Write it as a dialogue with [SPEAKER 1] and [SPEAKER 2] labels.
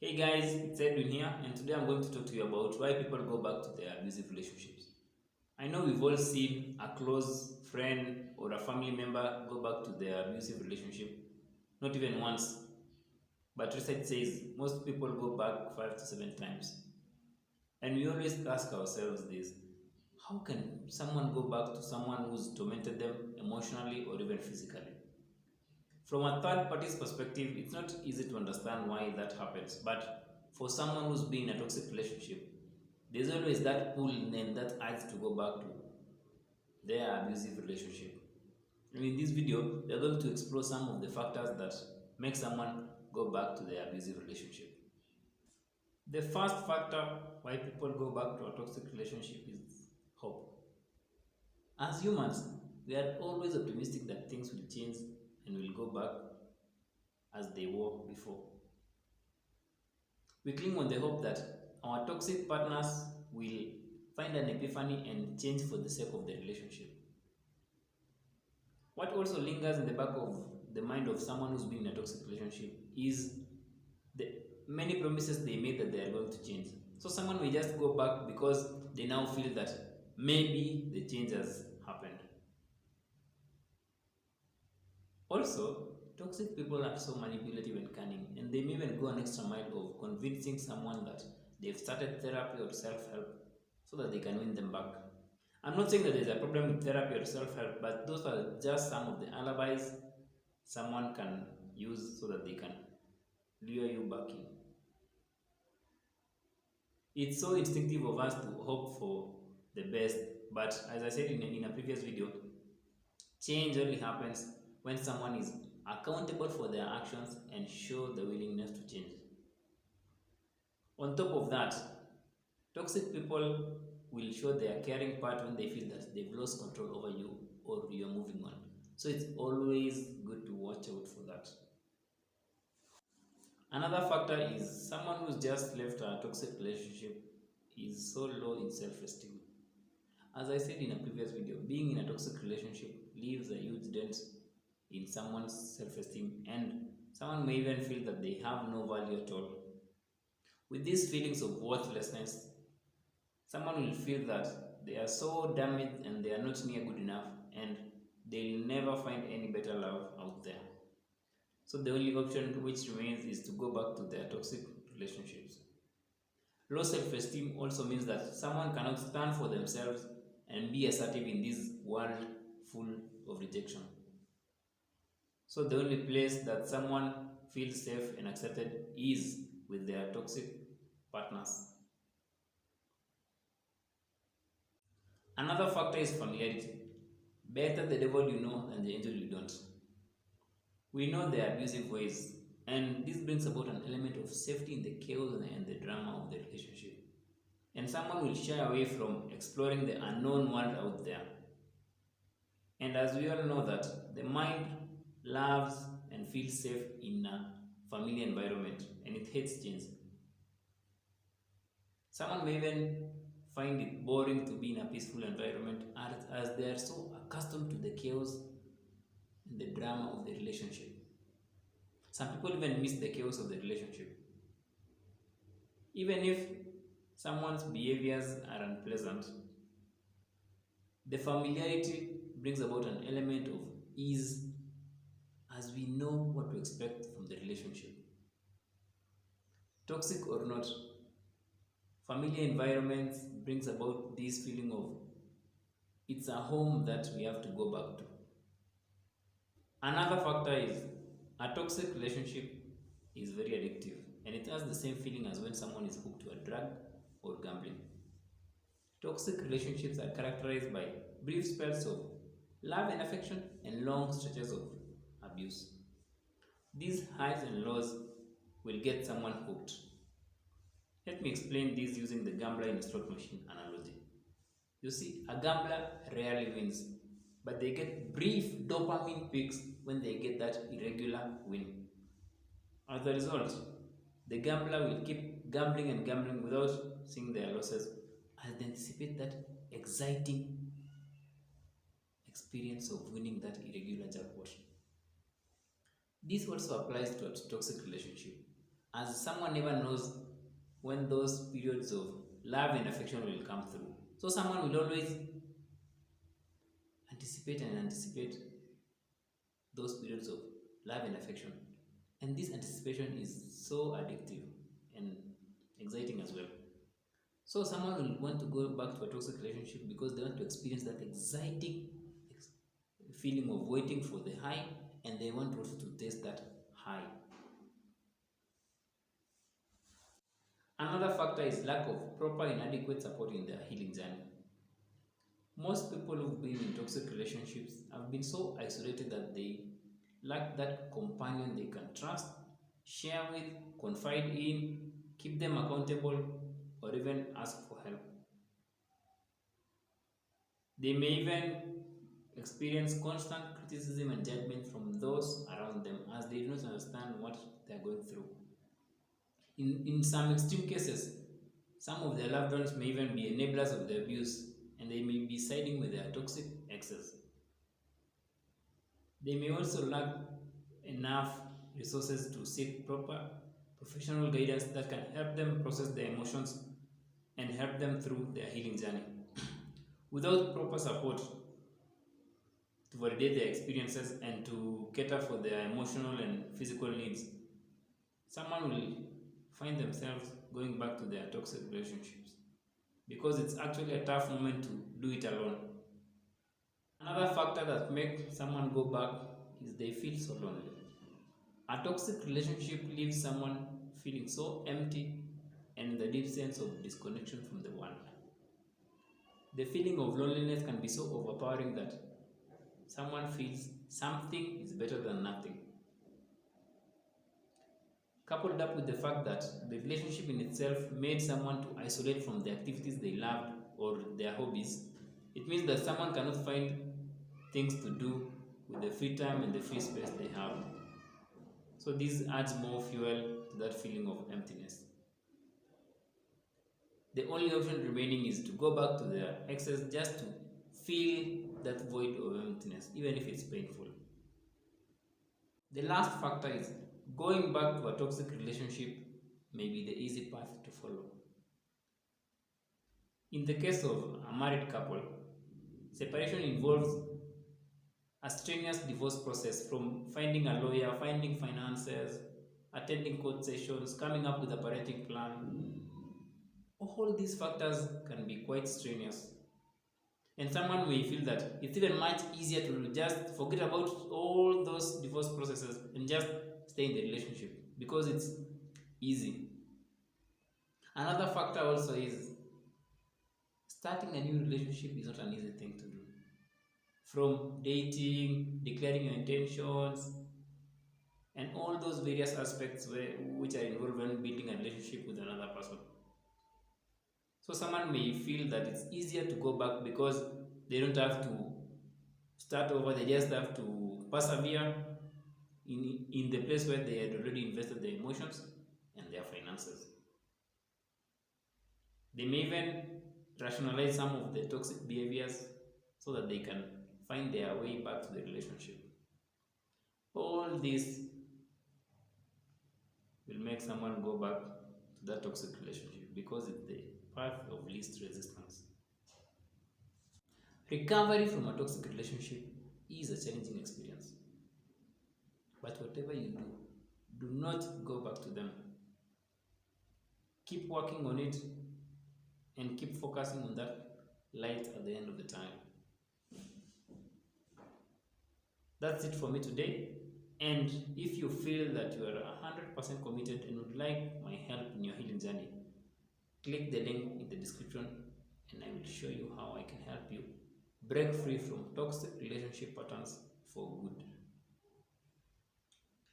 [SPEAKER 1] Hey guys, it's Edwin here, and today I'm going to talk to you about why people go back to their abusive relationships. I know we've all seen a close friend or a family member go back to their abusive relationship, not even once, but research says most people go back 5 to 7 times. And we always ask ourselves this: how can someone go back to someone who's tormented them emotionally or even physically? From a third party's perspective, it's not easy to understand why that happens, but for someone who's been in a toxic relationship, there's always that pull and that urge to go back to their abusive relationship. And in this video, we're going to explore some of the factors that make someone go back to their abusive relationship. The first factor why people go back to a toxic relationship is hope. As humans, we are always optimistic that things will change and will go back as they were before. We cling on the hope that our toxic partners will find an epiphany and change for the sake of the relationship. What also lingers in the back of the mind of someone who's been in a toxic relationship is the many promises they made that they are going to change. So someone may just go back because they now feel that maybe the change has happened. Also, toxic people are so manipulative and cunning, and they may even go an extra mile of convincing someone that they've started therapy or self help so that they can win them back. I'm not saying that there's a problem with therapy or self help, but those are just some of the alibis someone can use so that they can lure you back in. It's so instinctive of us to hope for the best, but as I said in a previous video, change only happens when someone is accountable for their actions and show the willingness to change. On top of that, toxic people will show their caring part when they feel that they've lost control over you or you're moving on. So it's always good to watch out for that. Another factor is someone who's just left a toxic relationship is so low in self-esteem. As I said in a previous video, being in a toxic relationship leaves a huge dent in someone's self-esteem, and someone may even feel that they have no value at all. With these feelings of worthlessness, someone will feel that they are so damaged and they are not near good enough, and they'll never find any better love out there. So the only option which remains is to go back to their toxic relationships. Low self-esteem also means that someone cannot stand for themselves and be assertive in this world full of rejection. So the only place that someone feels safe and accepted is with their toxic partners. Another factor is familiarity. Better the devil you know than the angel you don't. We know their abusive ways, and this brings about an element of safety in the chaos and the drama of the relationship. And someone will shy away from exploring the unknown world out there. And as we all know that the mind loves and feels safe in a familiar environment and it hates change. Someone may even find it boring to be in a peaceful environment as they are so accustomed to the chaos and the drama of the relationship. Some people even miss the chaos of the relationship. Even if someone's behaviors are unpleasant, the familiarity brings about an element of ease as we know what to expect from the relationship. Toxic or not, familiar environments brings about this feeling of it's a home that we have to go back to. Another factor is a toxic relationship is very addictive and it has the same feeling as when someone is hooked to a drug or gambling. Toxic relationships are characterized by brief spells of love and affection and long stretches of abuse. These highs and lows will get someone hooked. Let me explain this using the gambler in a slot machine analogy. You see, a gambler rarely wins, but they get brief dopamine peaks when they get that irregular win. As a result, the gambler will keep gambling and gambling without seeing their losses as they anticipate that exciting experience of winning that irregular jackpot. This also applies to a toxic relationship. as someone never knows when those periods of love and affection will come through. So someone will always anticipate those periods of love and affection. And this anticipation is so addictive and exciting as well. So someone will want to go back to a toxic relationship because they want to experience that exciting feeling of waiting for the high, and they want also to taste that high. Another factor is lack of proper and adequate support in their healing journey. Most people who've been in toxic relationships have been so isolated that they lack that companion they can trust, share with, confide in, keep them accountable, or even ask for help. They may even experience constant criticism and judgment from those around them as they do not understand what they are going through. In some extreme cases, some of their loved ones may even be enablers of the abuse, and they may be siding with their toxic exes. They may also lack enough resources to seek proper professional guidance that can help them process their emotions and help them through their healing journey. Without proper support to validate their experiences and to cater for their emotional and physical needs, someone will find themselves going back to their toxic relationships because it's actually a tough moment to do it alone. Another factor that makes someone go back is they feel so lonely. A toxic relationship leaves someone feeling so empty and the deep sense of disconnection from the world. The feeling of loneliness can be so overpowering that someone feels something is better than nothing. Coupled up with the fact that the relationship in itself made someone to isolate from the activities they loved or their hobbies, it means that someone cannot find things to do with the free time and the free space they have. So this adds more fuel to that feeling of emptiness. The only option remaining is to go back to their exes just to feel that void of emptiness, even if it's painful. The last factor is going back to a toxic relationship may be the easy path to follow. In the case of a married couple, separation involves a strenuous divorce process, from finding a lawyer, finding finances, attending court sessions, coming up with a parenting plan. All these factors can be quite strenuous. And someone may feel that it's even much easier to just forget about all those divorce processes and just stay in the relationship because it's easy. Another factor also is starting a new relationship is not an easy thing to do. From dating, declaring your intentions, and all those various aspects which are involved in building a relationship with another person. So someone may feel that it's easier to go back because they don't have to start over, they just have to persevere in the place where they had already invested their emotions and their finances. They may even rationalize some of the toxic behaviors so that they can find their way back to the relationship. All this will make someone go back to that toxic relationship because it's the path of least resistance. Recovery from a toxic relationship is a challenging experience. But whatever you do not go back to them. Keep working on it and keep focusing on that light at the end of the tunnel. That's it for me today. And if you feel that you are 100% committed and would like my help in your healing journey, click the link in the description and I will show you how I can help you break free from toxic relationship patterns for good.